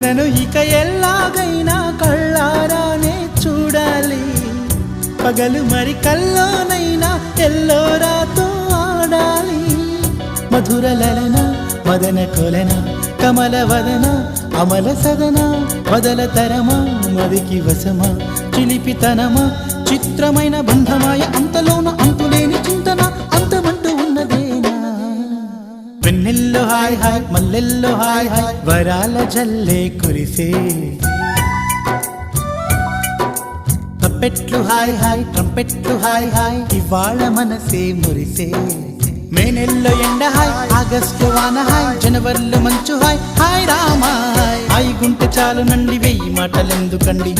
నన్ను ఇక ఎల్లాగైనా కళ్ళారానే చూడాలి, పగలు మరి కల్లోనైనా ఎల్లోరాతో ఆడాలి. మధుర లలన మదన కొలన కమల వదన అమల సదన వదల తరమా మదికి వసమా చిలిపితనమా చిత్రమైన బంధమాయ అంతలోన అంతులేని చింతన అంతమంటూ ఉన్నదేనా. వెన్నెల్లో హాయ్ హాయ్ మల్లెల్లో హాయ్ హాయ్ వరాల జల్లే కురిసే, ట్రంపెట్లు హాయ్ హాయ్ ట్రంపెట్లు హాయ్ హాయ్ ఇవాళ మనసే మురిసే. మే నెలలో ఎండ హాయ్ ఆగస్టు వాన హాయ్ జనవరిలో మంచు హాయ్ హాయ్ రామా హాయ్. హాయ్ గుంటె చాలు నండి 1000 మాటలెందుకండి.